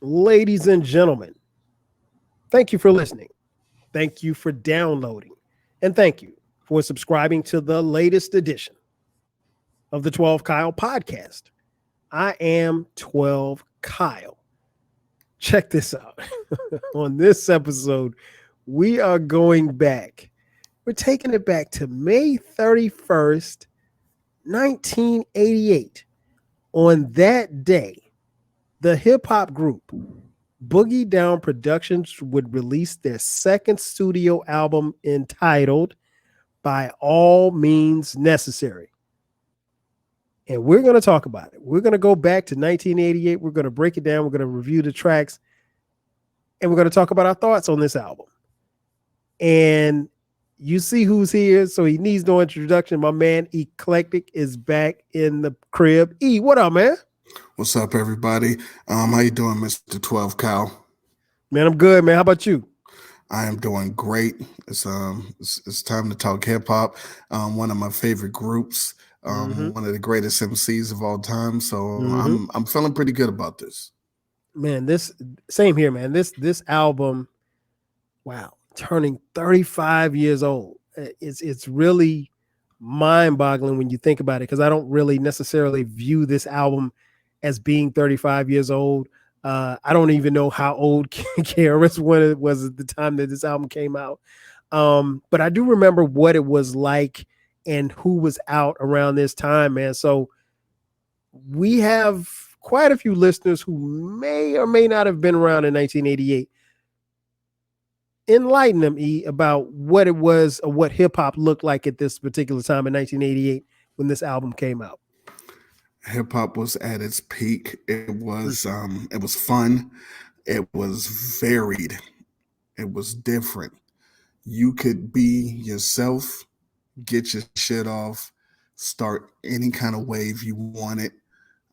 Ladies and gentlemen, thank you for listening. Thank you for downloading. And thank you for subscribing to the latest edition of the 12 Kyle podcast. I am 12 Kyle. Check this out. On this episode, we are going back. We're taking it back to May 31st, 1988. On that day, the hip hop group Boogie Down Productions would release their second studio album entitled By All Means Necessary. And we're going to talk about it. We're going to go back to 1988. We're going to break it down. We're going to review the tracks. And we're going to talk about our thoughts on this album. And you see who's here. So he needs no introduction. My man Eclectik is back in the crib. E, what up, man? What's up, everybody? How you doing, Mr. 12 Cal? Man, I'm good, man. How about you? I am doing great. It's time to talk hip hop. One of my favorite groups. One of the greatest MCs of all time. So I'm feeling pretty good about this. Man, this same here, man. This album, wow, turning 35 years old. It's really mind-boggling when you think about it, because I don't really necessarily view this album as being 35 years old. I don't even know how old KRS One was at the time that this album came out. But I do remember what it was like and who was out around this time, man. So we have quite a few listeners who may or may not have been around in 1988. Enlighten them, E, about what it was or what hip hop looked like at this particular time in 1988 when this album came out. Hip hop was at its peak. It was fun. It was varied. It was different. You could be yourself, get your shit off, start any kind of wave you wanted.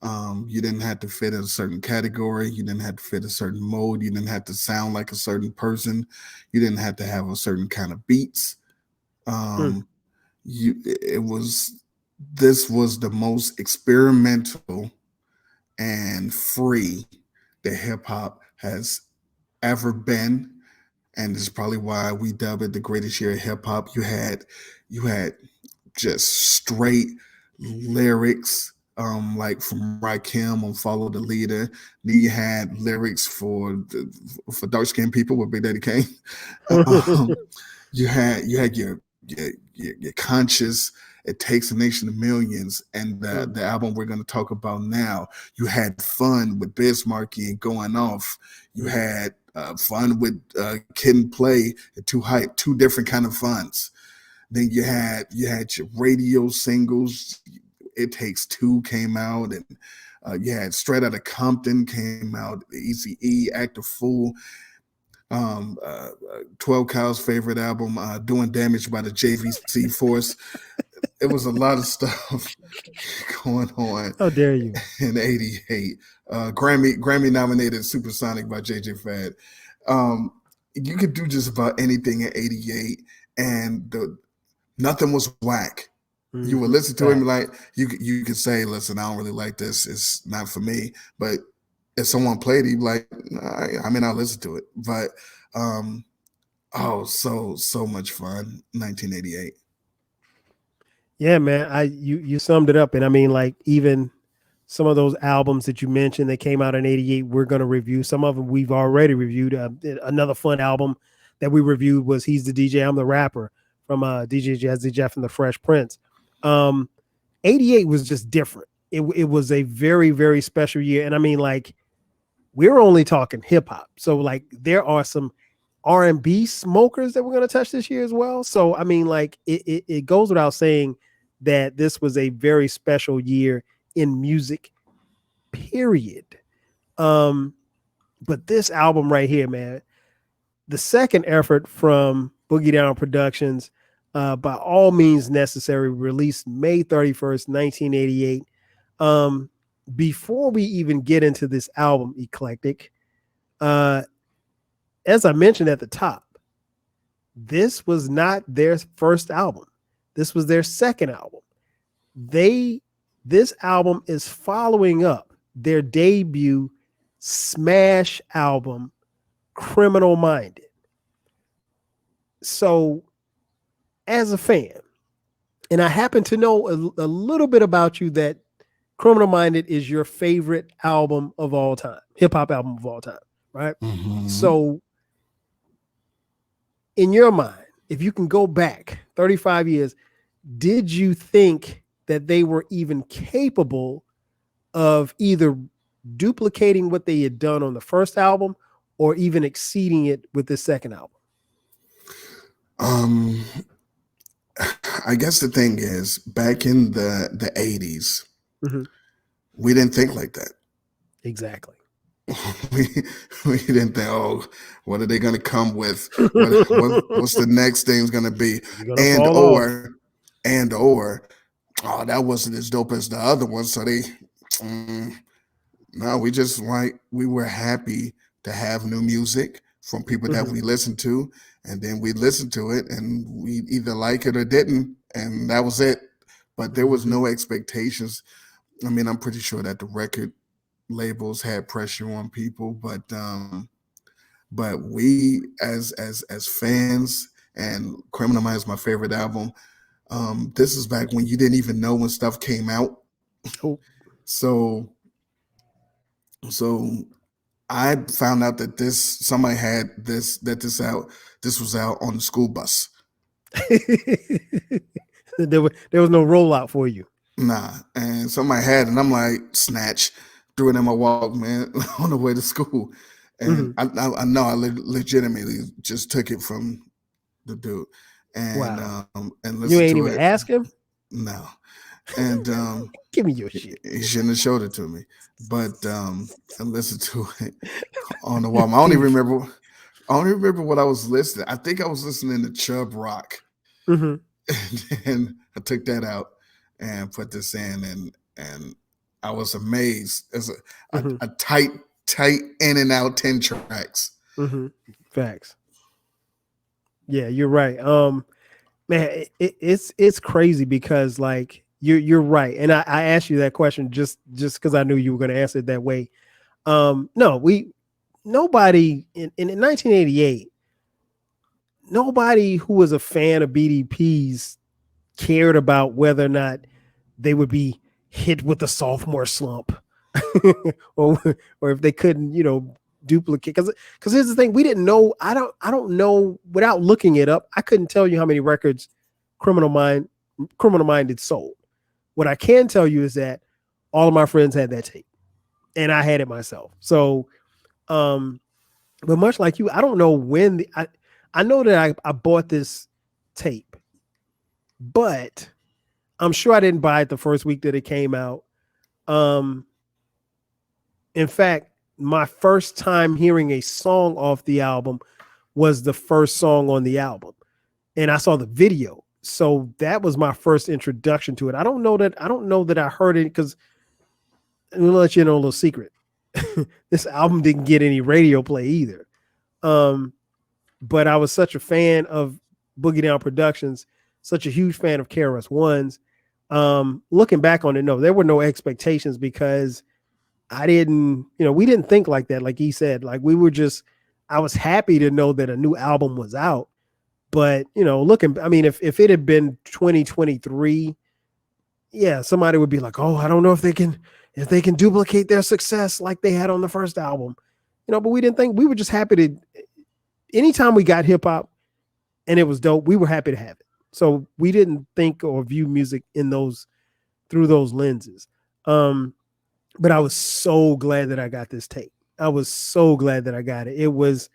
You didn't have to fit in a certain category. You didn't have to fit a certain mode. You didn't have to sound like a certain person. You didn't have to have a certain kind of beats. This was the most experimental and free that hip hop has ever been. And it's probably why we dub it the greatest year of hip hop. You had just straight lyrics, like from Rakim on Follow the Leader. Then you had lyrics for dark skinned people with Big Daddy Kane. You had your conscious It Takes a Nation of Millions, and the album we're going to talk about now. You had fun with Bismarcky and Going Off. You had fun with Kid and Play, two different kind of funs. Then you had your radio singles. It Takes Two came out, and you had Straight Outta Compton came out. Eazy-E, Act a Fool. 12 Kyle's favorite album, Doing Damage by the JVC Force. It was a lot of stuff going on. How dare you? In '88, Grammy nominated Supersonic by JJ Fad. You could do just about anything in '88, and nothing was whack. You would listen to him like you could say, "Listen, I don't really like this. It's not for me." But if someone played it, you'd be like, I'll listen to it. But so much fun. 1988. Yeah, man. You summed it up. And I mean, like, even some of those albums that you mentioned that came out in '88, we're going to review. Some of them we've already reviewed. Another fun album that we reviewed was He's the DJ, I'm the Rapper, from DJ Jazzy Jeff and the Fresh Prince. '88 was just different. It was a very, very special year. And I mean, like, we're only talking hip hop. So like there are some R&B smokers that we're going to touch this year as well. So, I mean, like it goes without saying that this was a very special year in music, period. But this album right here, man, the second effort from Boogie Down Productions, By All Means Necessary, released May 31st, 1988. Before we even get into this album, Eclectik, as I mentioned at the top, this was not their first album. This was their second album. This album is following up their debut smash album, Criminal Minded. So, as a fan, and I happen to know a little bit about you, that Criminal Minded is your favorite album of all time, hip hop album of all time, right? Mm-hmm. So, in your mind, if you can go back 35 years, did you think that they were even capable of either duplicating what they had done on the first album or even exceeding it with the second album? I guess the thing is, back in the 80s, Mm-hmm. we didn't think like that. Exactly. we we didn't think, oh, what are they going to come with? What's the next thing's going to be? And or, oh, that wasn't as dope as the other one. So no, we were happy to have new music from people that we listened to, and then we listened to it and we either like it or didn't, and that was it. But there was no expectations. I mean, I'm pretty sure that the record labels had pressure on people, but we as fans, and Criminal Minds is my favorite album. This is back when you didn't even know when stuff came out. Oh. So I found out that somebody had this was out on the school bus. there was no rollout for you. Nah, and somebody had it, and I'm like, snatch, threw it in my Walkman on the way to school. And I know I legitimately just took it from the dude. And wow. And listened you ain't to even it. ask him? No. And give me your shit. He shouldn't have showed it to me. But I listened to it on the Walkman. I don't even remember what I was listening. I think I was listening to Chubb Rock. And I took that out and put this in, and I was amazed. It's a tight in and out 10 tracks. Facts. Yeah, you're right. Man, it's crazy because like you're right, and I asked you that question just because I knew you were going to answer it that way. Nobody in 1988, nobody who was a fan of BDPs cared about whether or not they would be hit with a sophomore slump or if they couldn't, duplicate. Because here's the thing, we didn't know. I don't know, without looking it up, I couldn't tell you how many records Criminal Minded sold. What I can tell you is that all of my friends had that tape and I had it myself. So but much like you, I don't know when I know that I bought this tape, but I'm sure I didn't buy it the first week that it came out. In fact, my first time hearing a song off the album was the first song on the album, and I saw the video. So that was my first introduction to it. I don't know that I heard it, because I'm gonna let you know a little secret. This album didn't get any radio play either. But I was such a fan of Boogie Down Productions, such a huge fan of KRS-One's. Looking back on it, no, there were no expectations, because we didn't think like that. Like he said, like I was happy to know that a new album was out. But, if it had been 2023, yeah, somebody would be like, oh, I don't know if they can duplicate their success like they had on the first album, but we didn't think. We were just happy to, anytime we got hip hop and it was dope, we were happy to have it. So we didn't think or view music through those lenses. But I was so glad that I got this tape. I was so glad that I got it. It was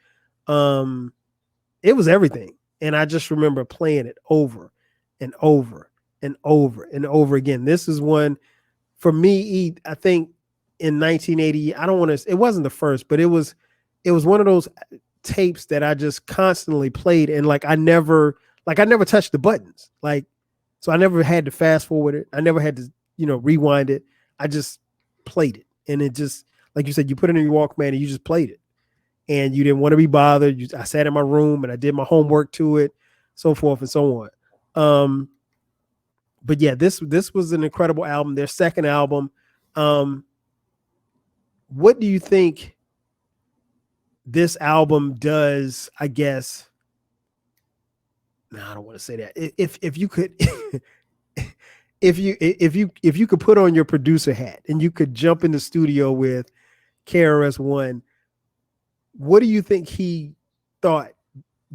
everything. And I just remember playing it over and over and over and over again. This is one for me, I think in 1980, it wasn't the first, but it was one of those tapes that I just constantly played. And I never touched the buttons. So I never had to fast forward it. I never had to, rewind it. I just played it. And it just, like you said, you put it in your Walkman and you just played it. And you didn't want to be bothered. I sat in my room and I did my homework to it, so forth and so on. But yeah, this was an incredible album. Their second album. What do you think this album does, I guess. No, I don't want to say that. If you could, if you could put on your producer hat and you could jump in the studio with KRS-One, what do you think he thought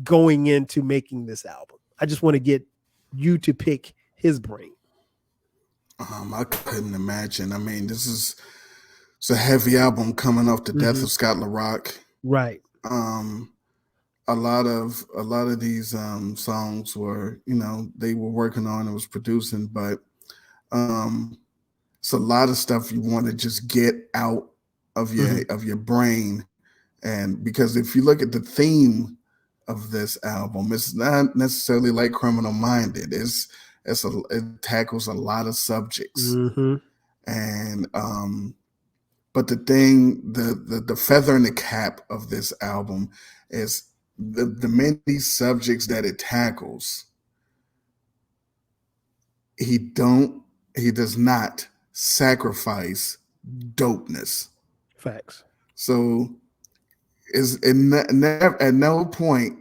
going into making this album? I just want to get you to pick his brain. I couldn't imagine. I mean, it's a heavy album coming off the death of Scott LaRock. Right. A lot of these songs were, they were working on and was producing, but it's a lot of stuff you want to just get out of your brain. And because if you look at the theme of this album, it's not necessarily like Criminal Minded. It tackles a lot of subjects. And but the thing, the feather in the cap of this album is the many subjects that it tackles. He does not sacrifice dopeness. Facts. So at no point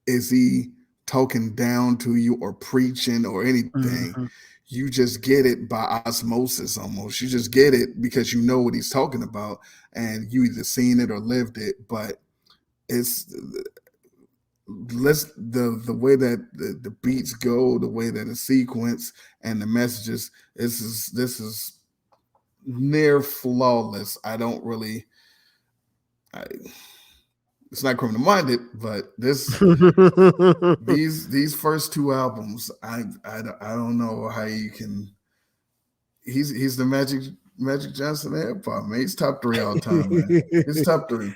is he talking down to you or preaching or anything. You just get it by osmosis almost. You just get it because you know what he's talking about and you either seen it or lived it. But it's the way that the beats go, the way that the sequence and the messages, this is near flawless. It's not Criminal Minded, but these first two albums, I don't know how you can. He's the Magic Johnson of hip hop, man. He's top 3 all time, man. He's top 3.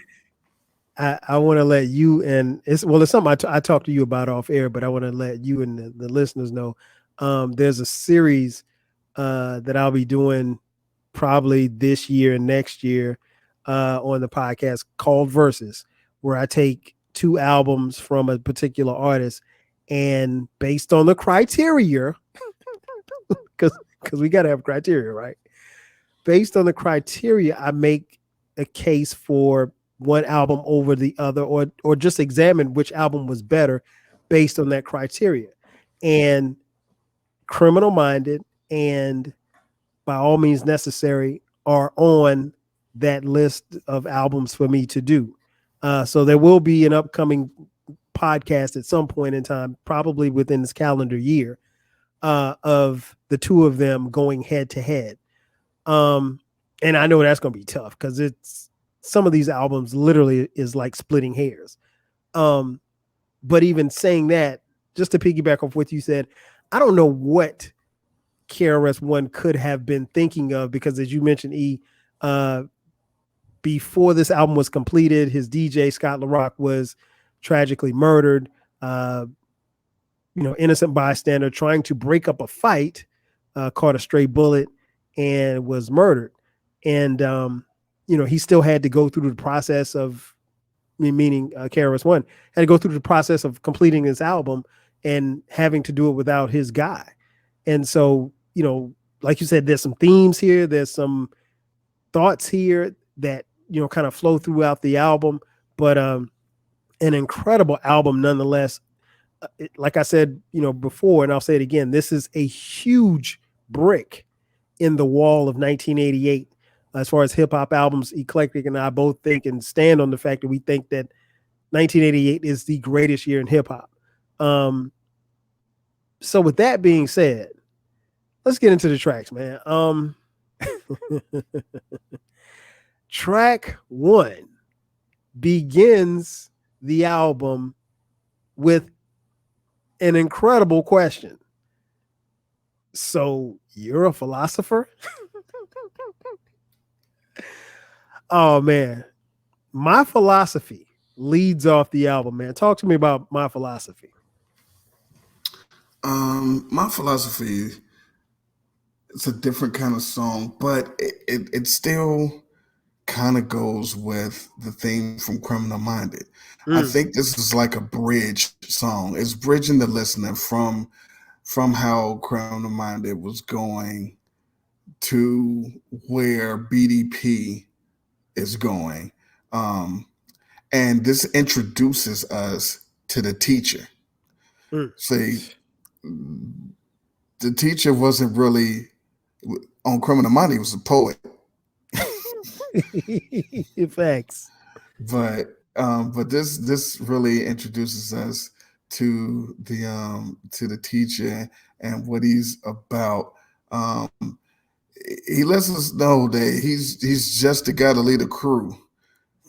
I want to let you, and it's something I talked to you about off air, but I want to let you and the listeners know. There's a series that I'll be doing probably this year and next year on the podcast called Versus, where I take 2 albums from a particular artist, and based on the criteria, because we got to have criteria, right? Based on the criteria, I make a case for one album over the other, or just examine which album was better based on that criteria. And Criminal Minded and By All Means Necessary are on that list of albums for me to do. So there will be an upcoming podcast at some point in time, probably within this calendar year, of the 2 of them going head to head. And I know that's going to be tough because some of these albums literally is like splitting hairs. But even saying that, just to piggyback off what you said, I don't know what KRS-One could have been thinking of, because as you mentioned, before this album was completed, his DJ Scott LaRock was tragically murdered. Innocent bystander trying to break up a fight, caught a stray bullet and was murdered. And he still had to go through the process of, meaning KRS-One had to go through the process of completing this album and having to do it without his guy. And so, like you said, there's some themes here, there's some thoughts here that kind of flow throughout the album, but an incredible album nonetheless. Like I said, before, and I'll say it again, this is a huge brick in the wall of 1988 as far as hip hop albums. Eclectic and I both think and stand on the fact that we think that 1988 is the greatest year in hip hop. So with that being said, let's get into the tracks, man. Track 1 begins the album with an incredible question. So you're a philosopher? Oh man, my philosophy leads off the album, man. Talk to me about my philosophy. My philosophy, it's a different kind of song, but it still kind of goes with the theme from Criminal Minded. I think this is like a bridge song. It's bridging the listener from how Criminal Minded was going to where BDP is going. And this introduces us to the teacher. Mm. See, the teacher wasn't really on Criminal Minds. He was a poet, Facts. but this really introduces us to the teacher and what he's about. Um, he lets us know that he's just the guy to lead a crew,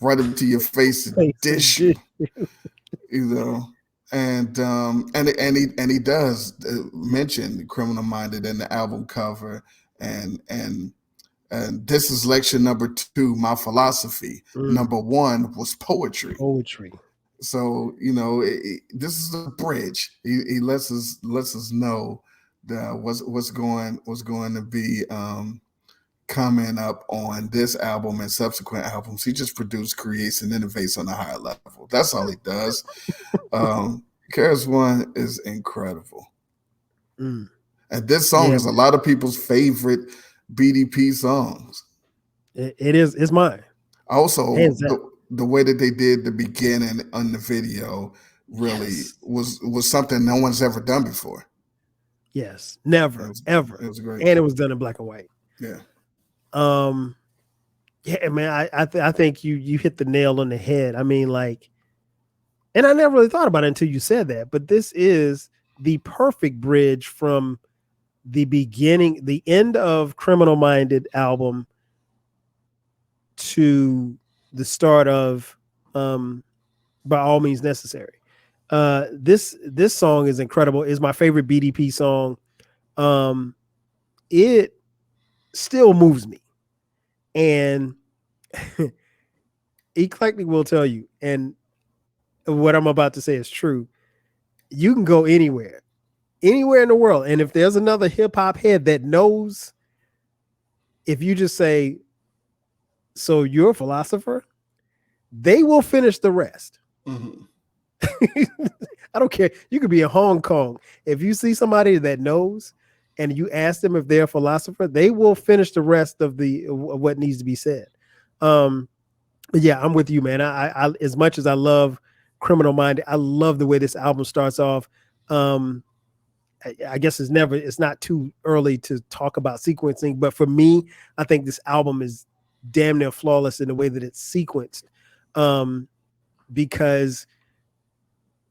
right up to your face and Face dish and you, you know. And he does mention Criminal Minded in the album cover, and this is lecture number 2, my philosophy. Number 1 was poetry. Poetry. So this is a bridge. He lets us know that what's going to be coming up on this album and subsequent albums. He just produced, creates, and innovates on a higher level. That's all he does. Karis One is incredible. And this song is a lot of people's favorite BDP songs. It is. It's mine. Also, the way that they did the beginning on the video really was something no one's ever done before. Yes, never, ever. It was great, and it was done in black and white. Yeah. Yeah, man. I think you hit the nail on the head. I mean, like, and I never really thought about it until you said that. But this is the perfect bridge from the beginning, the end of Criminal Minded album to the start of By All Means Necessary. This song is incredible. It's my favorite BDP song. It still moves me, and Eclectik will tell you, and what I'm about to say is true. You can go anywhere in the world, and if there's another hip hop head that knows, if you just say, "So you're a philosopher," they will finish the rest. I don't care. You could be in Hong Kong. If you see somebody that knows and you ask them if they're a philosopher, they will finish the rest of what needs to be said. But yeah, I'm with you, man. I as much as I love Criminal Minded, I love the way this album starts off. I guess it's not too early to talk about sequencing, but for me, I think this album is damn near flawless in the way that it's sequenced. Because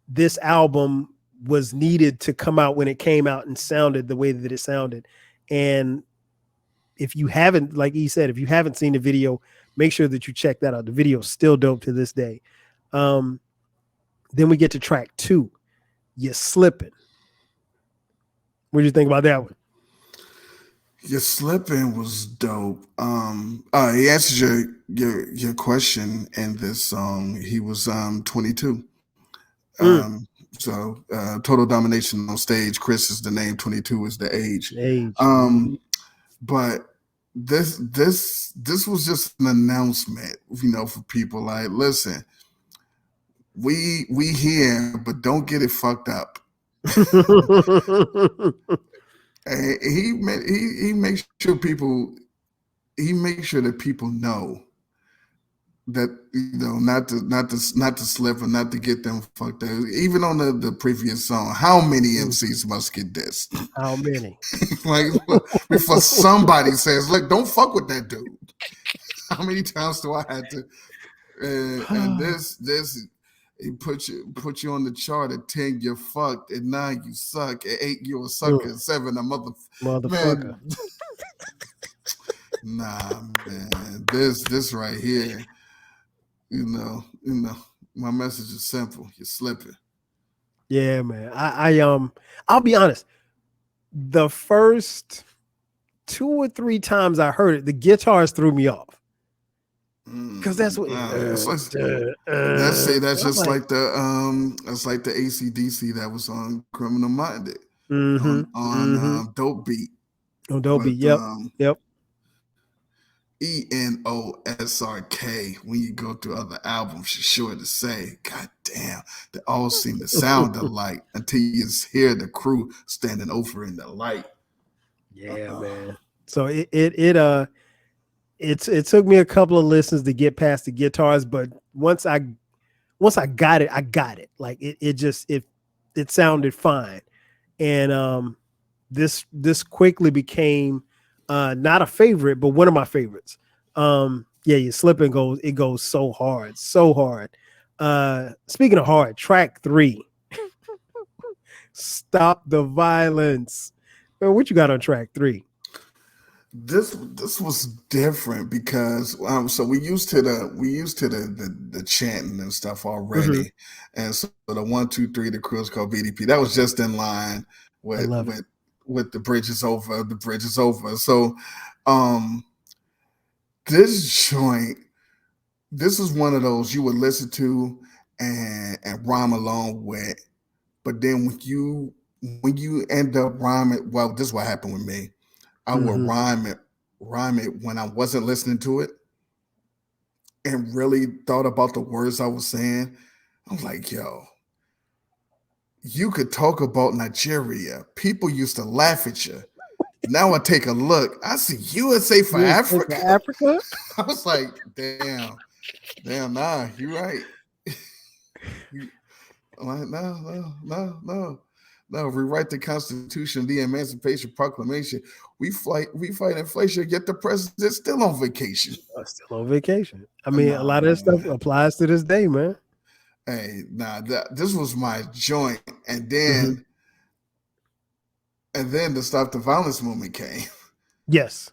this album was needed to come out when it came out and sounded the way that it sounded. And if you haven't, like he said, if you haven't seen the video, make sure that you check that out. The video is still dope to this day. Then we get to track 2, You're Slipping. What do you think about that one? You're Slipping was dope. He answers your question in this song. He was 22. So total domination on stage. Chris is the name. 22 is the age. But this was just an announcement, for people. Like, listen, we here, but don't get it fucked up. And he makes sure that people know that not to slip or not to get them fucked up. Even on the previous song, how many MCs must get dissed? How many? Like, before somebody says, "Look, don't fuck with that dude." How many times do I have to? And this he put you on the chart at 10, you're fucked. At 9, you suck. At 8, you're a sucker. At 7, a motherfucker. Man. Nah, man. This right here, my message is simple. You're slipping. Yeah, man. I'll be honest. The first 2 or 3 times I heard it, the guitars threw me off. Because that's what that's just like the AC/DC that was on Criminal Minded on Dope Beat. On Dope Beat, yep. ENOSRK. When you go through other albums, you're sure to say, "God damn, they all seem to sound alike," until you hear the crew standing over in the light. Yeah, man. So it took me a couple of listens to get past the guitars, but once I once I got it. Like it sounded fine. And this quickly became not a favorite, but one of my favorites. Yeah, you slip and goes, it goes so hard, so hard. Speaking of hard, track 3, Stop the Violence. Man, what you got on track 3? This was different because so we used to the chanting and stuff already, and so the 1 2 3 the crew is called BDP. That was just in line with the bridge is over, the bridge is over. So this joint, this is one of those you would listen to and rhyme along with, but then when you end up rhyming, well, this is what happened with me. I would rhyme it when I wasn't listening to it and really thought about the words I was saying. I was like, yo, you could talk about Nigeria. People used to laugh at you. Now I take a look. I see USA for Africa. I was like, damn, nah, you're right. I'm like, no, rewrite the Constitution, the Emancipation Proclamation. We fight inflation, yet the president's still on vacation. Still on vacation. I mean, a lot of this stuff applies to this day, man. Hey, this was my joint. And then the Stop the Violence movement came. Yes.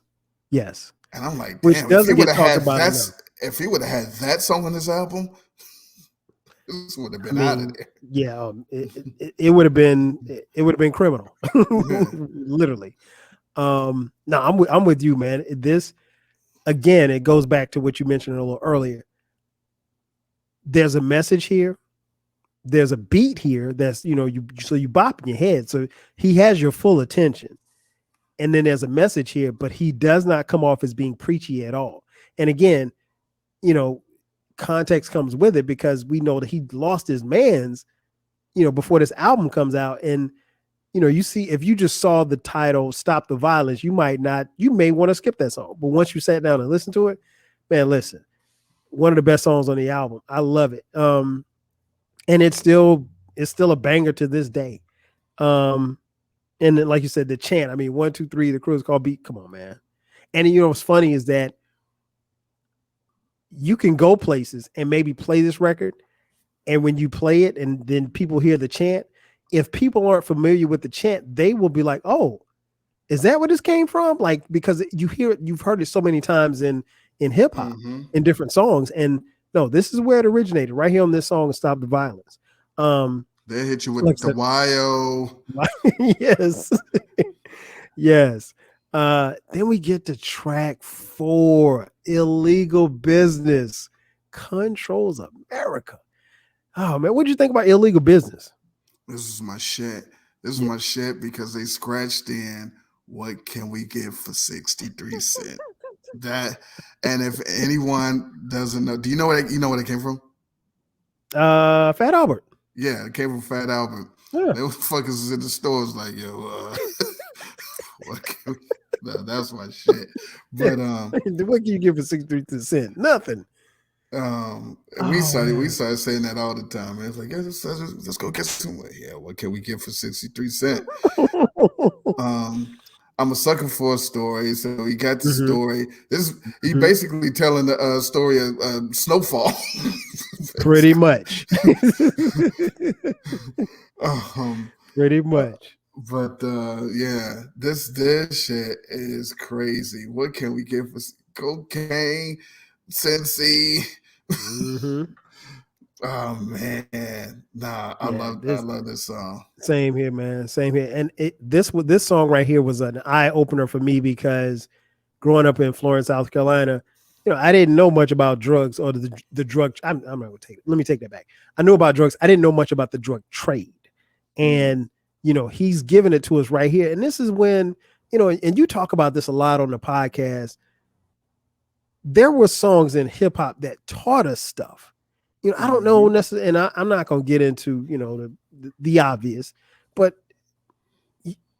And I'm like, which damn, doesn't get talked about enough. If he would have had that song on his album, this would have been out of there. Yeah, it would have been criminal, literally. No, I'm with you, man. This again, it goes back to what you mentioned a little earlier. There's a message here. There's a beat here that's you bop in your head, so he has your full attention. And then there's a message here, but he does not come off as being preachy at all. And again, context comes with it because we know that he lost his mans, before this album comes out. And, you see, if you just saw the title Stop the Violence, you may want to skip that song. But once you sat down and listened to it, man, listen, one of the best songs on the album. I love it. And it's still a banger to this day. And then, like you said, the chant, I mean, 1 2 3, the crew is called beat. Come on, man. And what's funny is that you can go places and maybe play this record, and when you play it and then people hear the chant, if people aren't familiar with the chant, they will be like, oh, is that where this came from? Like, because you've heard it so many times in hip hop, in different songs. And no, this is where it originated, right here on this song, Stop the Violence. They hit you with the YO. Yes. Then we get to track 4, Illegal Business, Controls America. Oh man, what did you think about Illegal Business? This is my shit. This is my shit because they scratched in what can we get for 63 cents? That, and if anyone doesn't know, do you know where it came from? Fat Albert. Yeah, it came from Fat Albert. Yeah. They fuckers was in the stores like, yo, what can we, no, that's my shit. But what can you give for 63 cents? Nothing. We started saying that all the time. Man. It's like, yeah, let's go get some. Yeah, what can we get for 63 cents? I'm a sucker for a story, so he got the story. He basically telling the story of Snowfall. Pretty much. Pretty much. But yeah, this shit is crazy. What can we get for cocaine, Cincy? Oh man, I love this song. Same here, man. Same here. And this song right here was an eye opener for me because growing up in Florence, South Carolina, I didn't know much about drugs or the drug. I'm not gonna take it. Let me take that back. I knew about drugs. I didn't know much about the drug trade, and he's giving it to us right here. And this is when and you talk about this a lot on the podcast. There were songs in hip hop that taught us stuff. I don't know necessarily, and I'm not going to get into, the obvious, but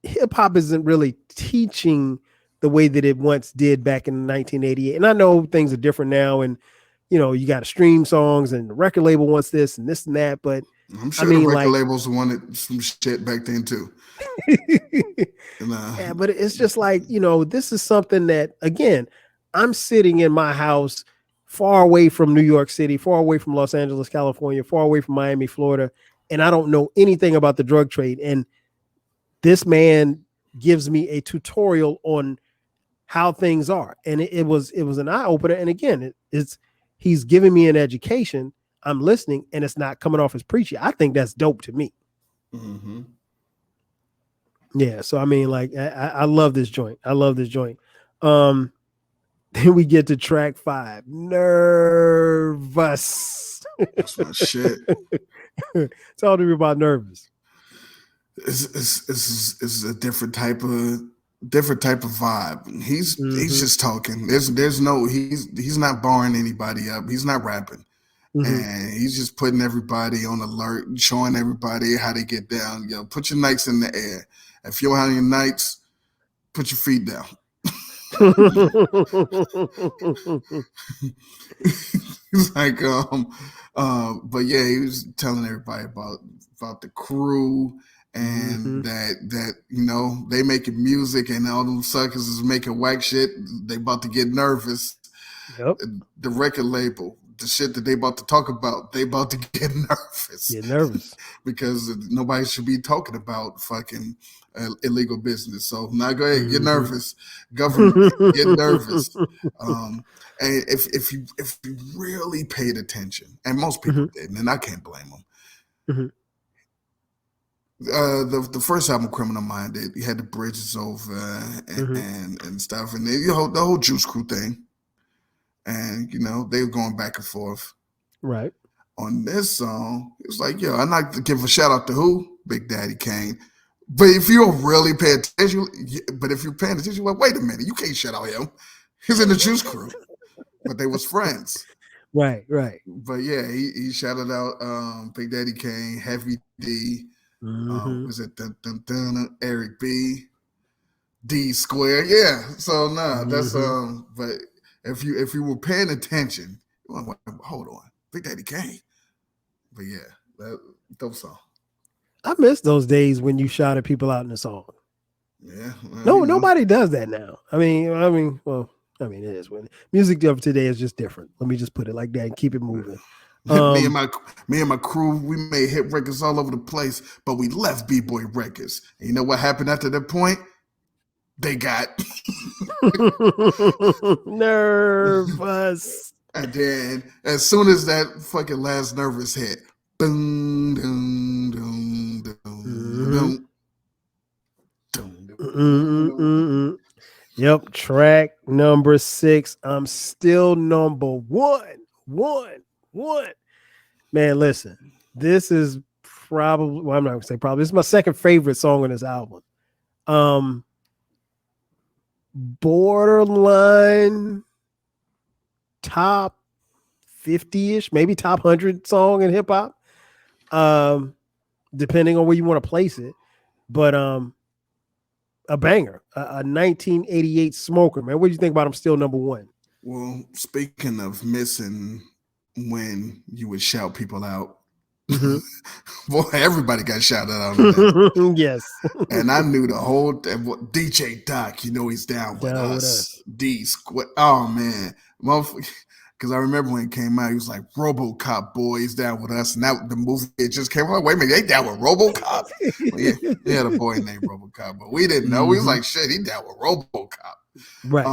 hip hop isn't really teaching the way that it once did back in 1988. And I know things are different now, and you got to stream songs and the record label wants this and this and that. But I'm I sure the mean, record like, labels wanted some shit back then too. And, yeah, but it's just like, this is something that, again, I'm sitting in my house far away from New York City, far away from Los Angeles, California, far away from Miami, Florida, and I don't know anything about the drug trade. And this man gives me a tutorial on how things are. And it was an eye opener. And again, he's giving me an education. I'm listening and it's not coming off as preachy. I think that's dope to me. mm-hmm. Yeah. So, I mean, like, I love this joint. I love this joint. Then we get to track 5, Nervous. That's my shit. Talk to me about Nervous. It's a different type of vibe. He's just talking. There's no he's not barring anybody up. He's not rapping. And he's just putting everybody on alert, showing everybody how to get down. Put your nights in the air. If you don't have your nights, put your feet down. He's like, but yeah, he was telling everybody about the crew and that they making music and all them suckers is making whack shit. They about to get nervous. Yep. The record label, the shit that they about to talk about, they about to get nervous. Get nervous. Because nobody should be talking about fucking illegal business. So now go ahead, get nervous. Government, get nervous. And if you really paid attention, and most people didn't, and I can't blame them. The first album, Criminal Minded, you had the Bridges Over and stuff, and the whole Juice Crew thing. And, they were going back and forth. Right. On this song, it was like, I'm not to give a shout out to who? Big Daddy Kane. But if you don't really pay attention, if you're paying attention, you're like, wait a minute, you can't shout out him. He's in the Juice Crew. But they was friends. Right. But yeah, he shouted out Big Daddy Kane, Heavy D, was it Eric B, D Square? Yeah. So that's but if you were paying attention, hold on, Big Daddy Kane. But yeah, those songs. I miss those days when you shouted people out in the song. Yeah. Nobody does that now. I mean, it is when music of today is just different. Let me just put it like that and keep it moving. Me and my crew, we made hit records all over the place, but we left B-Boy Records. And you know what happened after that point? They got nervous. And then as soon as that fucking last nervous hit, boom, boom, boom, boom, boom. Yep, track number 6. I'm still number one. Man, listen, this is probably, well, I'm not gonna say probably, this is my second favorite song on this album. Borderline top 50-ish, maybe top 100 song in hip hop, depending on where you want to place it. But a banger, a 1988 smoker, man. What do you think about him still number one? Well, speaking of missing when you would shout people out, boy, everybody got shouted out. Yes. And I knew the whole DJ Doc, he's down with us. D Square. Oh man, because I remember when it came out, he was like, RoboCop boys down with us. And that the movie, it just came out. Wait a minute, they down with RoboCop? Well, he had a boy named RoboCop, but we didn't know. We was like, shit, he down with RoboCop. Right.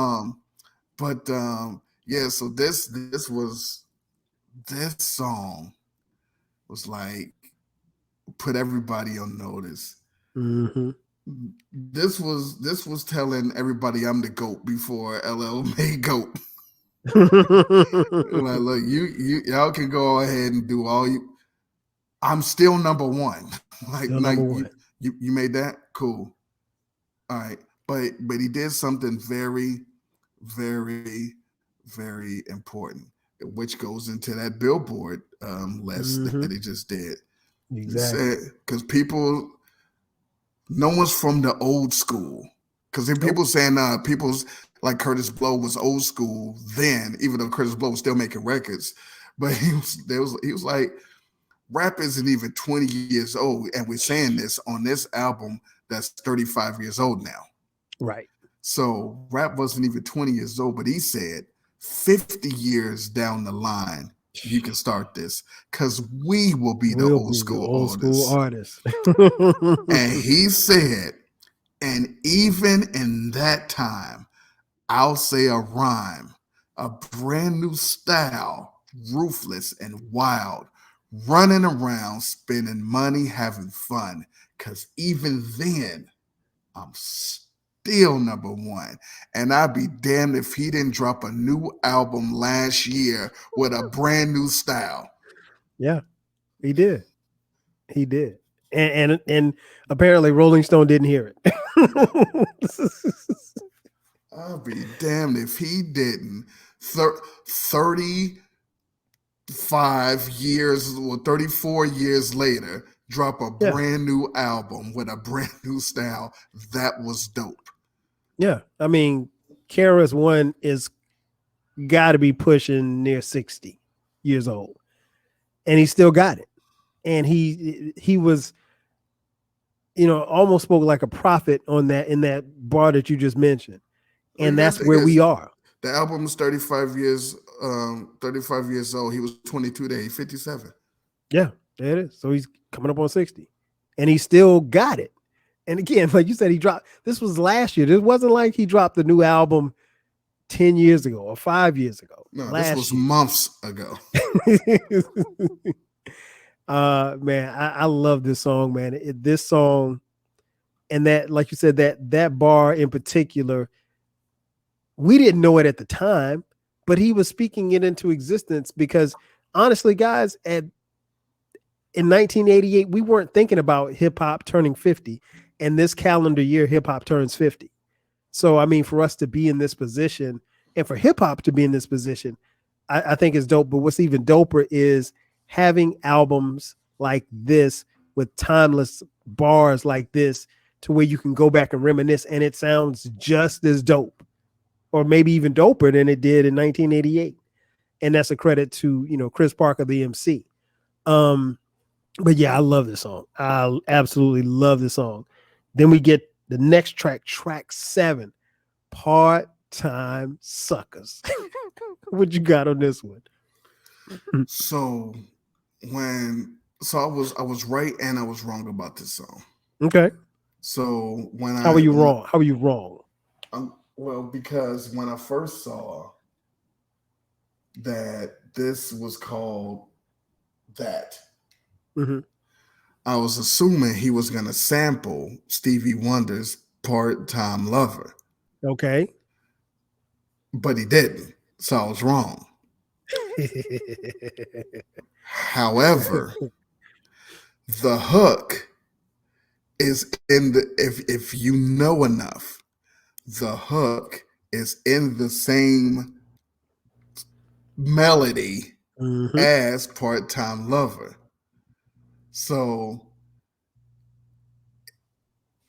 Yeah, so this song was like, put everybody on notice. This was telling everybody I'm the GOAT before LL made GOAT. Like, look, y'all can go ahead and do all you. I'm still number one. Number one. You made that? Cool. All right. But he did something very, very, very important, which goes into that Billboard list that he just did. Exactly. Because no one's from the old school. Because people saying people's like Curtis Blow was old school then, even though Curtis Blow was still making records. But he was like, rap isn't even 20 years old, and we're saying this on this album that's 35 years old now. Right. So rap wasn't even 20 years old, but he said 50 years down the line, you can start this because we will be the old school artists. And he said, and even in that time, I'll say a rhyme, a brand new style, ruthless and wild, running around, spending money, having fun. Because even then, I'm still number one. And I'd be damned if he didn't drop a new album last year with a brand new style. Yeah, he did. He did. And apparently Rolling Stone didn't hear it. I'll be damned if he didn't. 35 years or 34 years later, drop a brand new album with a brand new style. That was dope. Yeah. I mean, KRS-One is got to be pushing near 60 years old. And he still got it. And he was, almost spoke like a prophet on that, in that bar that you just mentioned. And that's where we are. The album is 35 years old. He was 22 today, 57. Yeah, there it is. So he's coming up on 60. And he still got it. And again, like you said, this was last year. It wasn't like he dropped the new album 10 years ago or 5 years ago. No, this was months ago. Man, I love this song, man. This song, and that, like you said, that bar in particular, we didn't know it at the time, but he was speaking it into existence because honestly, guys, in 1988, we weren't thinking about hip hop turning 50, and this calendar year, hip hop turns 50. So, I mean, for us to be in this position and for hip hop to be in this position, I think is dope. But what's even doper is having albums like this with timeless bars like this to where you can go back and reminisce and it sounds just as dope or maybe even doper than it did in 1988. And that's a credit to, Chris Parker, the MC. But yeah, I love this song. I absolutely love this song. Then we get the next track, track 7, Part-Time Suckers. What you got on this one? So I was right and I was wrong about this song. Okay. So how are you wrong? How are you wrong? Well, because when I first saw that this was called that, I was assuming he was going to sample Stevie Wonder's Part-Time Lover. Okay. But he didn't. So I was wrong. However, the hook is in the, if you know enough, the hook is in the same melody as Part-Time Lover. So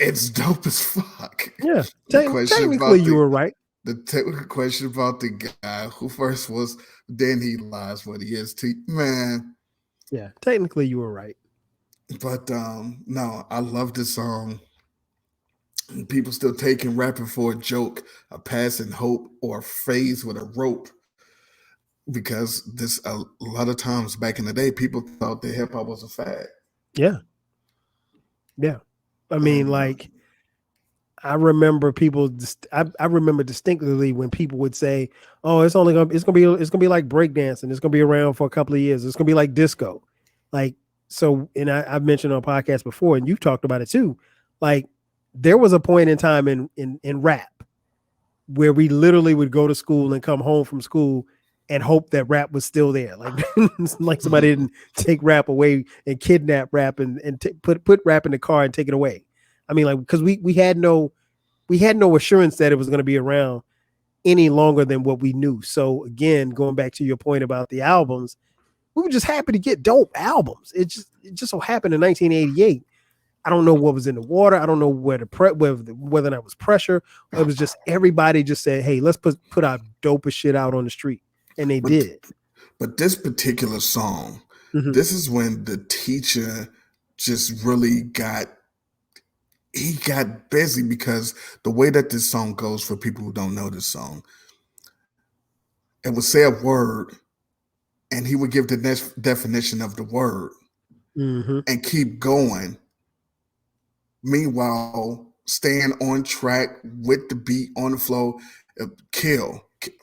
it's dope as fuck. Yeah. Technically you were right. The technical question about the guy who first was, then he lies what he is to, man. Yeah, technically you were right. But no, I love this song. People still taking rapping for a joke, a passing hope, or a phrase with a rope. Because this a lot of times back in the day, people thought that hip hop was a fad. Yeah. Yeah. I mean, like, I remember people. I remember distinctly when people would say, "Oh, it's gonna be like breakdancing. It's gonna be around for a couple of years. It's gonna be like disco." Like, so, and I've mentioned on podcasts before, and you've talked about it too. Like, there was a point in time in rap where we literally would go to school and come home from school and hope that rap was still there. Like somebody didn't take rap away and kidnap rap and put rap in the car and take it away. I mean, like, because we had no assurance that it was going to be around any longer than what we knew. So again, going back to your point about the albums, we were just happy to get dope albums. It just so happened in 1988, I don't know what was in the water. I don't know whether or not it was pressure. It was just everybody just said, "Hey, let's put our dopest shit out on the street," and they But did. but this particular song, Mhm. this is when the teacher just really got busy, because the way that this song goes, for people who don't know this song, it would say a word and he would give the next definition of the word Mm-hmm. and keep going. Meanwhile, staying on track with the beat on the flow,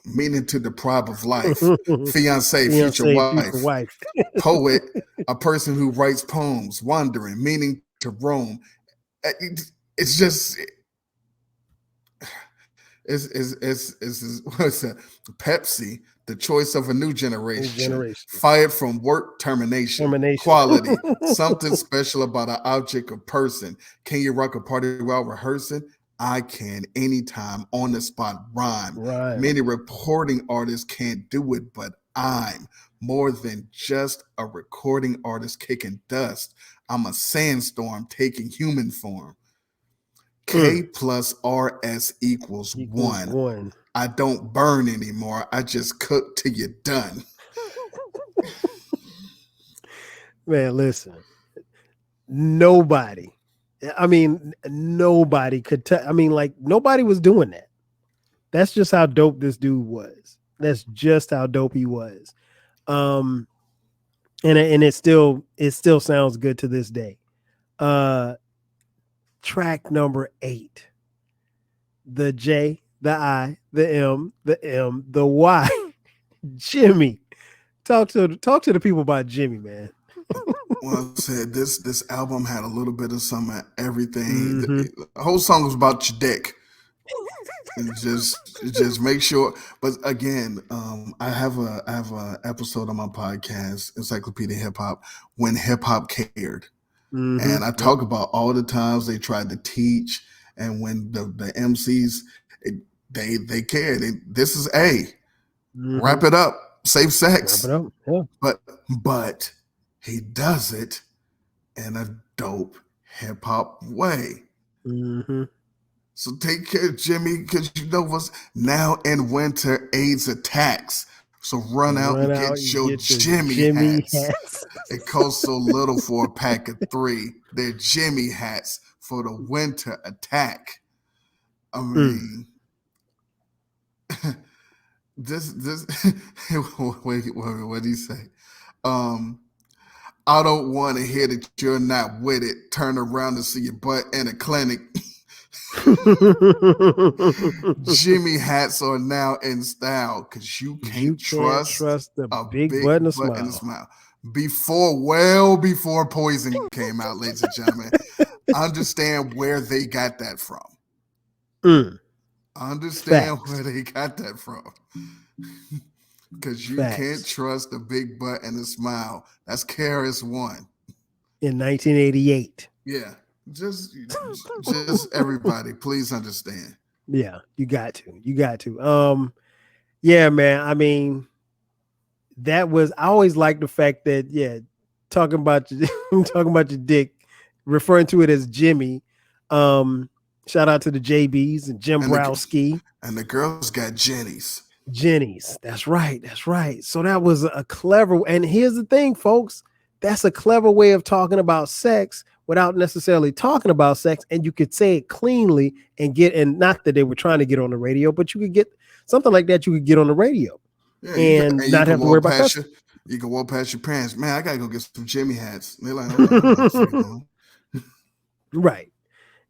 meaning to deprive of life, fiance, future Fiance, future wife, wife. poet, a person who writes poems, wandering, meaning to roam. It's just what's that? Pepsi, the choice of a new generation, fired from work, termination, quality, something special about an object or person. Can you rock a party while rehearsing? I can, anytime, on the spot, rhyme. Many recording artists can't do it, but I'm more than just a recording artist kicking dust. I'm a sandstorm taking human form. K plus RS equals 1. I don't burn anymore. I just cook till you're done. Man, listen. Nobody. I mean, nobody could tell. I mean, like, nobody was doing that. That's just how dope this dude was. That's just how dope he was. And it still sounds good to this day. Track number 8. The J, the I, the M, the Y. Jimmy. Talk to the people about Jimmy, man. Well, I said this album had a little bit of some of everything. The whole song was about your dick. Just make sure. But again, I have a episode on my podcast, Encyclopedia Hip Hop, when hip hop cared, and I talk about all the times they tried to teach, and when the MCs they cared. This is wrap it up, safe sex. Wrap it up. Yeah. But he does it in a dope hip hop way. So take care, Jimmy, because you know what's now in winter, AIDS attacks. So run out and get your Jimmy hats. It costs so little for a pack of 3. They're Jimmy hats for the winter attack. I mean, this what did he say? I don't want to hear that you're not with it. Turn around and see your butt in a clinic. Jimmy hats are now in style because you can't trust the a big butt and a smile. Before Poison came out, ladies and gentlemen, understand where they got that from. Understand where they got that from. Because you can't trust a big butt and a smile. That's KRS-One. In 1988. Yeah. Just everybody, please understand. Yeah, you got to. Yeah, man. I mean, I always liked the fact that, talking about your dick, referring to it as Jimmy. Shout out to the JBs and Jim Browski. And the girls got Jennies. That's right. So that was a clever, and here's the thing, folks. That's a clever way of talking about sex without necessarily talking about sex, and you could say it cleanly and not that they were trying to get on the radio, but you could get something like that. You could get on the radio and not have to worry about that. You can walk past your parents. Man, I gotta go get some Jimmy hats. And they're like, okay, right.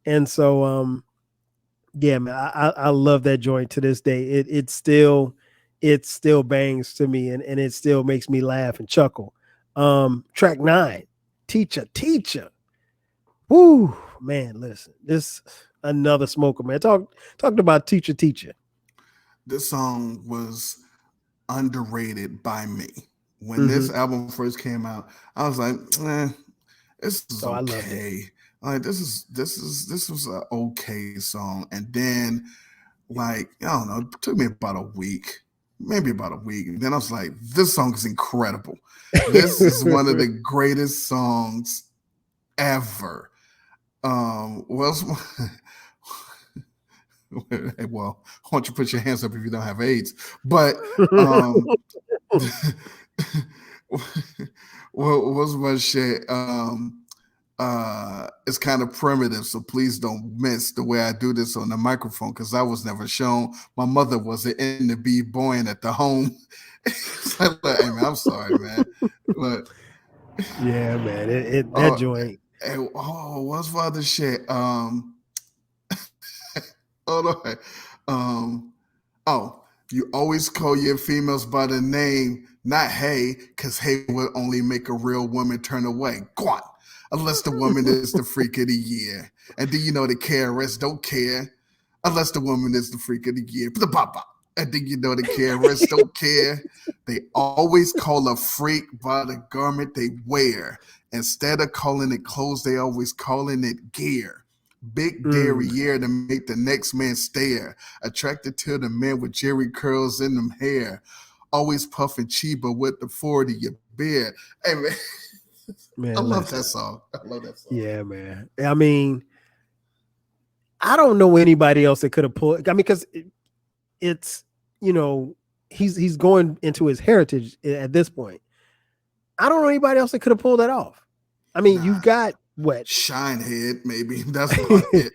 And so, yeah, man, I love that joint to this day. It still bangs to me, and it still makes me laugh and chuckle. Track 9, Teacher. Woo, man, listen, this another smoker, man. Talked about Teacher. This song was underrated by me. When this album first came out, I was like, this is okay. Like this was an okay song. And then, like, I don't know, it took me about a week. Maybe about a week. And then I was like, this song is incredible. This is one of the greatest songs ever. Well, well, why don't you put your hands up if you don't have AIDS? But what was my shit? It's kind of primitive, so please don't miss the way I do this on the microphone because I was never shown. My mother wasn't in the b-boying at the home. Hey man, I'm sorry, man. But yeah, man, that joint. What's my other shit? Hold on. You always call your females by the name, not hey, because hey would only make a real woman turn away. Go on. Unless the woman is the freak of the year. And then you know the KRS don't care unless the woman is the freak of the year. And then you know the KRS don't care. They always call a freak by the garment they wear. Instead of calling it clothes, they always calling it gear. Big derriere to make the next man stare. Attracted to the man with Jerry curls in them hair. Always puffing Chiba with the 40 your beard. Hey man, I love that song. Yeah, man. I mean, I don't know anybody else that could have pulled. I mean, because it's, you know, he's going into his heritage at this point. I don't know anybody else that could have pulled that off. I mean, you've got what? Shinehead, maybe. That's about it.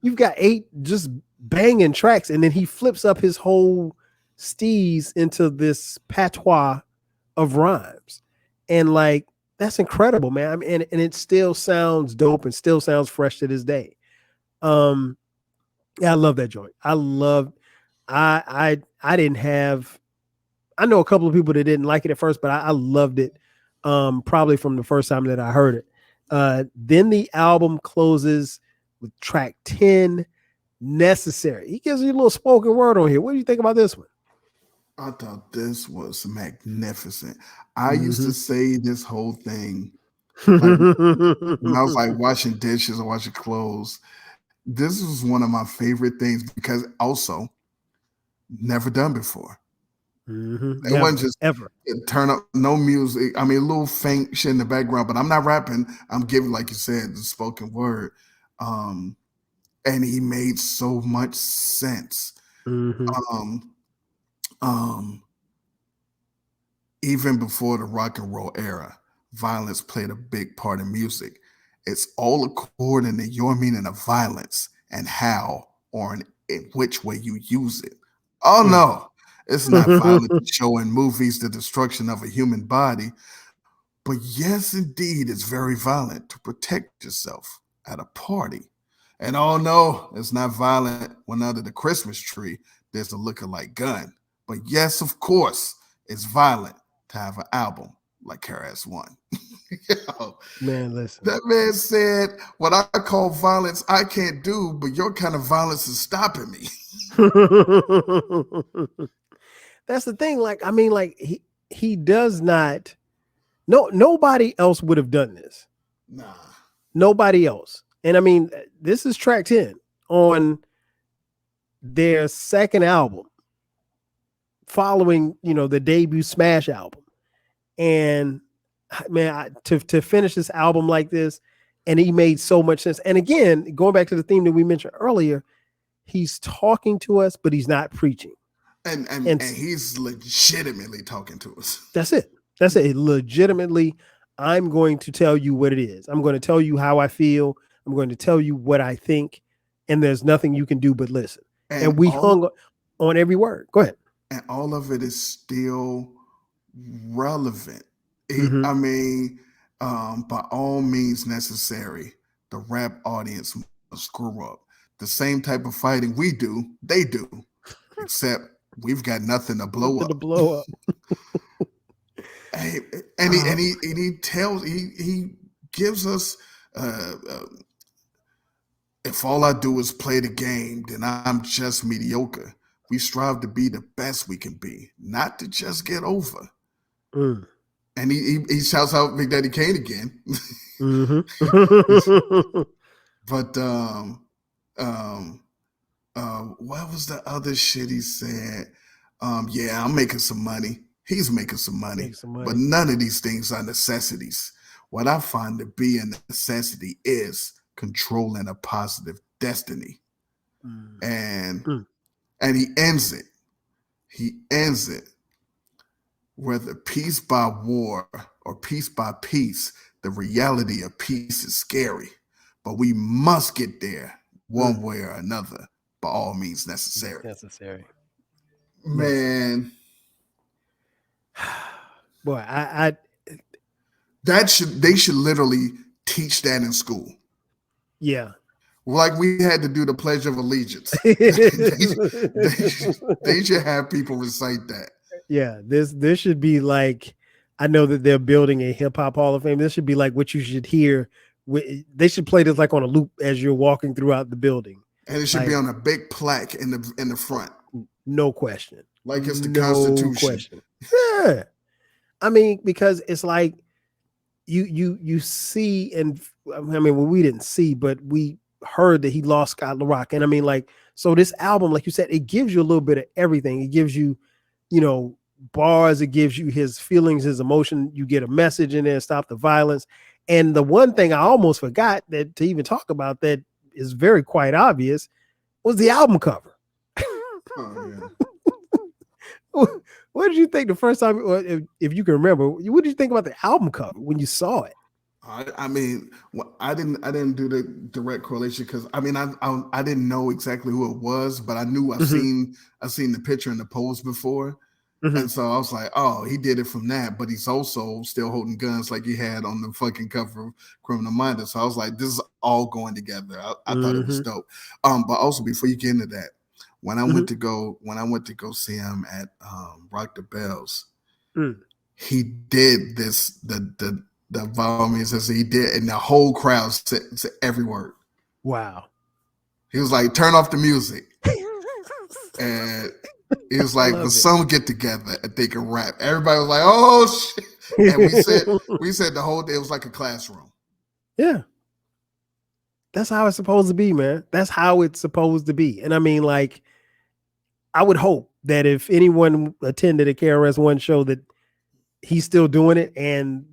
You've got 8 just banging tracks, and then he flips up his whole steez into this patois of rhymes. And like, that's incredible, man. I mean, and it still sounds dope and still sounds fresh to this day. Yeah, I love that joint. I didn't have, I know a couple of people that didn't like it at first, but I loved it. Probably from the first time that I heard it. Then the album closes with track 10, Necessary. He gives you a little spoken word on here. What do you think about this one? I thought this was magnificent. I used to say this whole thing like, when I was like washing dishes or washing clothes. This was one of my favorite things because also never done before. It wasn't just ever turn up no music. I mean, a little faint shit in the background, but I'm not rapping. I'm giving, like you said, the spoken word. And he made so much sense. Even before the rock and roll era, violence played a big part in music. It's all according to your meaning of violence and how or in which way you use it. Oh no, it's not violent to show in movies the destruction of a human body, but yes, indeed, it's very violent to protect yourself at a party. And oh no, it's not violent when under the Christmas tree there's a lookalike gun. But yes, of course, it's violent to have an album like KRS-One. Yo, man, listen. That man said, what I call violence, I can't do, but your kind of violence is stopping me. That's the thing. Like, I mean, like he does not, nobody else would have done this. Nah. Nobody else. And I mean, this is track 10 on their second album following, the debut Smash album. And man, to finish this album like this, and he made so much sense. And again, going back to the theme that we mentioned earlier, he's talking to us, but he's not preaching. And he's legitimately talking to us. That's it. Legitimately, I'm going to tell you what it is. I'm going to tell you how I feel. I'm going to tell you what I think. And there's nothing you can do but listen. And we hung on every word. Go ahead. And all of it is still relevant. I mean, by all means necessary, the rap audience must grow up. The same type of fighting we do, they do, except we've got nothing to blow up. Hey, he gives us if all I do is play the game, then I'm just mediocre. We strive to be the best we can be, not to just get over. And he shouts out Big Daddy Kane again. But what was the other shit he said? Yeah, I'm making some money. He's making some money. But none of these things are necessities. What I find to be a necessity is controlling a positive destiny. Mm. And Mm. and he ends it. He ends it. Whether peace by war or peace by peace, the reality of peace is scary. But we must get there one way or another, by all means necessary. Necessary. Man, boy, I they should literally teach that in school. yeah. Like we had to do the Pledge of Allegiance. They should have people recite that. Yeah, this should be like, I know that they're building a hip hop Hall of Fame. This should be like what you should hear. They should play this like on a loop as you're walking throughout the building. And it should be on a big plaque in the front. No question. Like it's the Constitution. Question. Yeah. I mean, because it's like you see, and I mean, well, we didn't see, but we heard that he lost Scott LaRock. And I mean, like, so this album, like you said, it gives you a little bit of everything. It gives you, bars, it gives you his feelings, his emotion. You get a message in there, stop the violence. And the one thing I almost forgot that to even talk about that is very quite obvious was the album cover. Oh, yeah. What did you think the first time, or if you can remember, what did you think about the album cover when you saw it? I mean, I didn't do the direct correlation because I mean I didn't know exactly who it was, but I knew I've seen the picture and the pose before, and so I was like, oh, he did it from that, but he's also still holding guns like he had on the fucking cover of Criminal Minds. So I was like, this is all going together. I thought it was dope. But also before you get into that, when I went to go see him at Rock the Bells, he did this the volume says he did, and the whole crowd said every word. Wow. He was like, turn off the music. And he was like, when some get together and they can rap. Everybody was like, oh shit. And we said the whole day it was like a classroom. Yeah. That's how it's supposed to be, man. That's how it's supposed to be. And I mean, like, I would hope that if anyone attended a KRS-One show that he's still doing it, and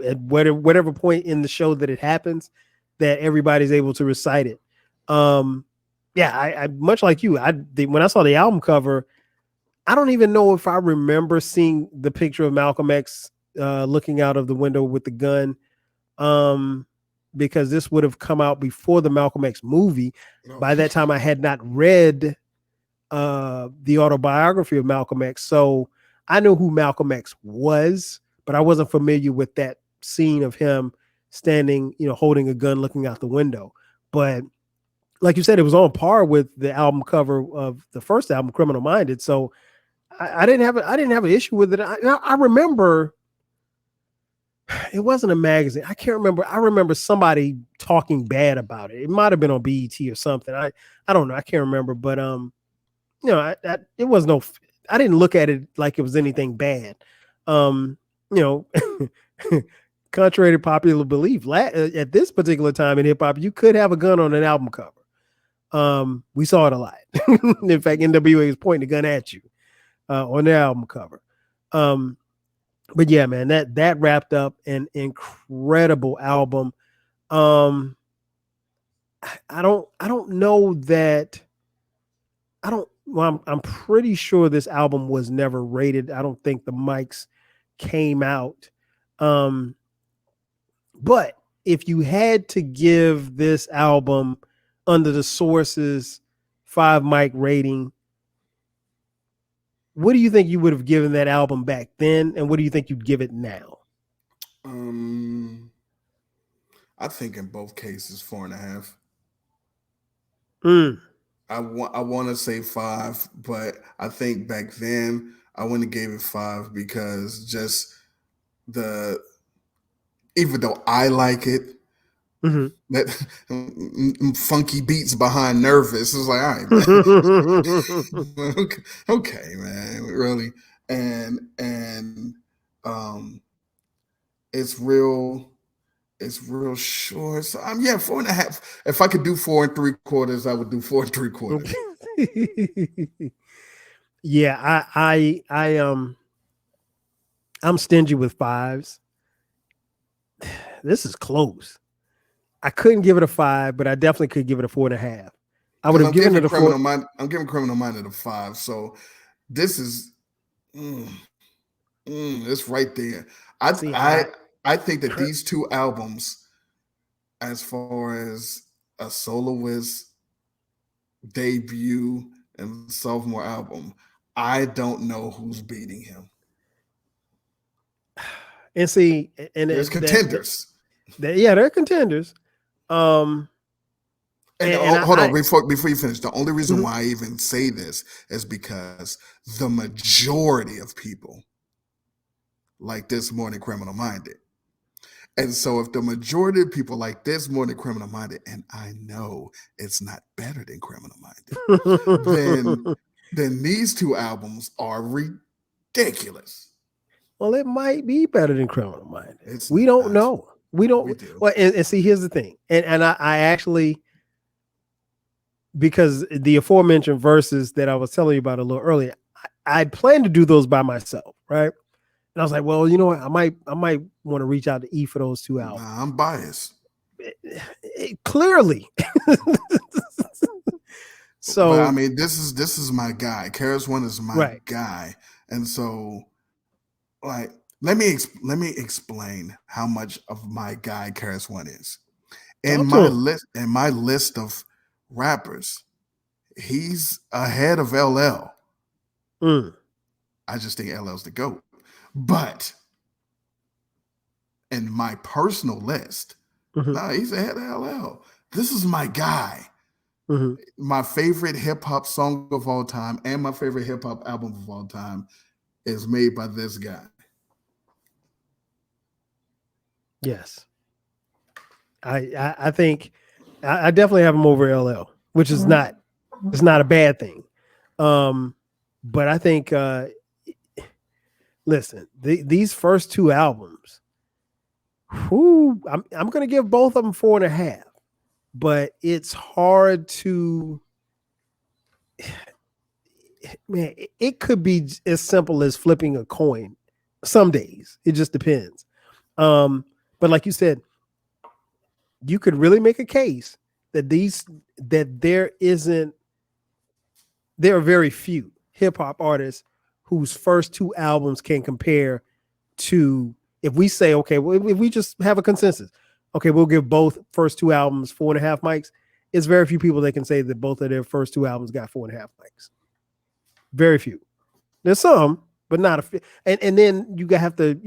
at whatever point in the show that it happens, that everybody's able to recite it. Yeah, I much like you. When I saw the album cover, I don't even know if I remember seeing the picture of Malcolm X looking out of the window with the gun, because this would have come out before the Malcolm X movie. By that time, I had not read the autobiography of Malcolm X, so I knew who Malcolm X was, but I wasn't familiar with that scene of him standing, holding a gun, looking out the window. But like you said, it was on par with the album cover of the first album, Criminal Minded. So I didn't have an issue with it. I remember it wasn't a magazine. I can't remember. I remember somebody talking bad about it. It might have been on BET or something. I don't know. I can't remember. But it was no. I didn't look at it like it was anything bad. Contrary to popular belief, at this particular time in hip hop, you could have a gun on an album cover. We saw it a lot. In fact, NWA is pointing a gun at you on their album cover. But yeah, man, that wrapped up an incredible album. I don't know that. Well, I'm pretty sure this album was never rated. I don't think the mics came out. But if you had to give this album under the Source's 5 mic rating, what do you think you would have given that album back then? And what do you think you'd give it now? I think in both cases, 4.5. I want to say 5, but I think back then I wouldn't have gave it 5 because just even though I like it, that funky beats behind Nervous is like, all right, man. Okay, man, really, and it's real short. So 4.5. If I could do 4 3/4, I would do 4 3/4. Yeah, I'm stingy with 5s. This is close. I couldn't give it a 5, but I definitely could give it a 4.5. I would Because have given it a 4. I'm giving Criminal Minded a 5. So this is it's right there. I See, I I think that these two albums, as far as a soloist debut and sophomore album, I don't know who's beating him. and see, and There's contenders. they're contenders. And hold on, before you finish, the only reason Mhm. why I even say this is because the majority of people like this more than Criminal Minded. And so if the majority of people like this more than Criminal Minded, and I know it's not better than Criminal Minded, then these two albums are ridiculous. Well, it might be better than Criminal Minded. We not. don't know. We don't. We do. Well, and see, here's the thing, and I actually, because the aforementioned verses that I was telling you about a little earlier, I planned to do those by myself, right? And I was like, well, you know what? I might want to reach out to E for those two albums. Nah, I'm biased. Clearly. So but, I mean, this is my guy. KRS-One is my guy, and so like let me explain how much of my guy KRS-One is. In my list of rappers, he's ahead of LL. I just think LL's the GOAT. But in my personal list, he's ahead of LL. This is my guy. My favorite hip hop song of all time and my favorite hip hop album of all time is made by this guy. Yes. I think I definitely have him over LL, which is not a bad thing. But I think listen, these first two albums, I'm going to give both of them 4.5, but it's hard to, man, it could be as simple as flipping a coin. Some days it just depends. But like you said, you could really make a case that there are very few hip hop artists whose first two albums can compare to, if we say, okay, well, if we just have a consensus, okay, we'll give both first two albums 4.5 mics. It's very few people that can say that both of their first two albums got 4.5 mics. Very few. There's some, but not a few. And then you have to,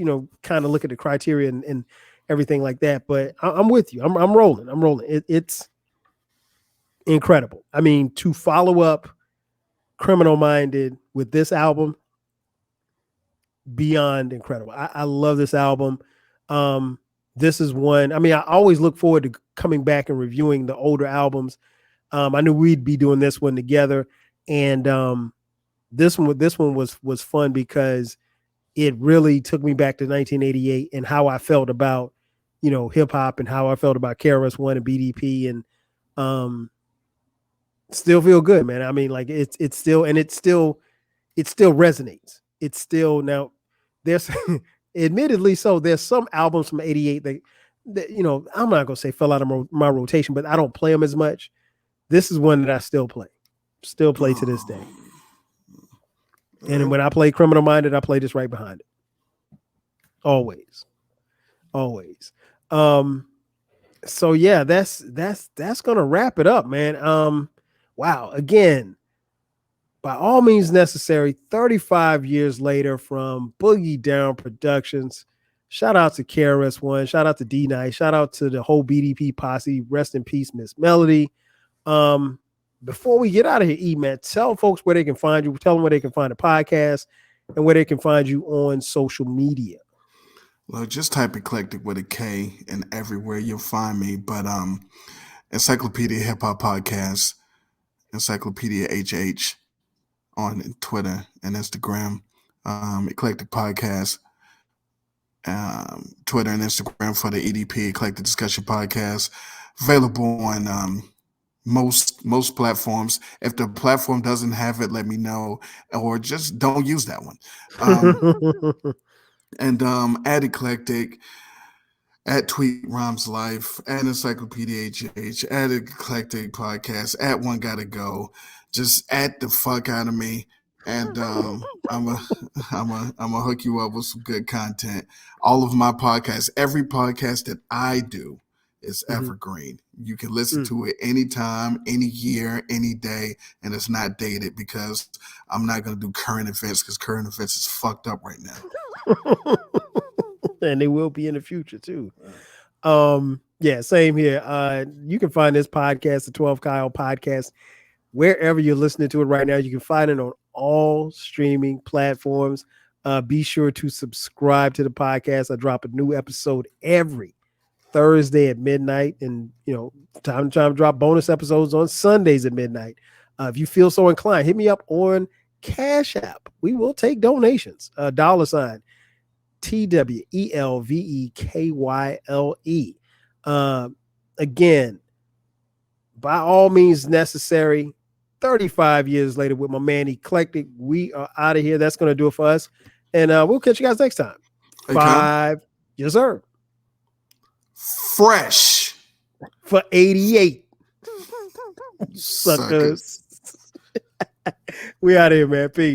kind of look at the criteria and everything like that. But I'm with you. I'm rolling. It's incredible. I mean, to follow up Criminal Minded with this album, beyond incredible. I love this album. This is one, I mean, I always look forward to coming back and reviewing the older albums. I knew we'd be doing this one together. And this one was fun because it really took me back to 1988 and how I felt about, hip hop and how I felt about KRS-One and BDP, and still feel good, man. I mean, like it still resonates. It's still, now there's admittedly so there's some albums from 88 that I'm not gonna say fell out of my rotation, but I don't play them as much. This is one that I still play to this day. And when I play Criminal Minded, I play this right behind it. Always. So yeah, that's gonna wrap it up, man. Wow. Again, by all means necessary, 35 years later from Boogie Down Productions. Shout out to KRS-One. Shout out to D-Nice. Shout out to the whole BDP posse. Rest in peace, Miss Melody. Before we get out of here, E-Man, tell folks where they can find you. Tell them where they can find the podcast and where they can find you on social media. Well, just type Eclectic with a K and everywhere you'll find me. But Encyclopedia Hip Hop Podcast, Encyclopedia HH on Twitter and Instagram, Eclectic Podcast, Twitter and Instagram for the EDP, Eclectic Discussion Podcast, available on most platforms. If the platform doesn't have it, let me know, or just don't use that one. And at Eclectic, at Tweet Rhymes Life, at Encyclopedia HH, at Eclectic Podcast, at One Gotta Go. Just at the fuck out of me. And I'm a hook you up with some good content. All of my podcasts, every podcast that I do is evergreen. You can listen to it anytime, any year, any day, and it's not dated because I'm not going to do current events because current events is fucked up right now. And they will be in the future too. Yeah, same here. You can find this podcast, the 12 Kyle Podcast, wherever you're listening to it right now. You can find it on all streaming platforms. Be sure to subscribe to the podcast. I drop a new episode every Thursday at midnight, and time to drop bonus episodes on Sundays at midnight. If you feel so inclined, hit me up on Cash App. We will take donations. $TWELVEKYLE. Again, by all means necessary. 35 years later with my man Eclectic, we are out of here. That's going to do it for us. And we'll catch you guys next time. Hey, 5. Yes, sir. Fresh. For 88. Suckers. We out of here, man. Peace.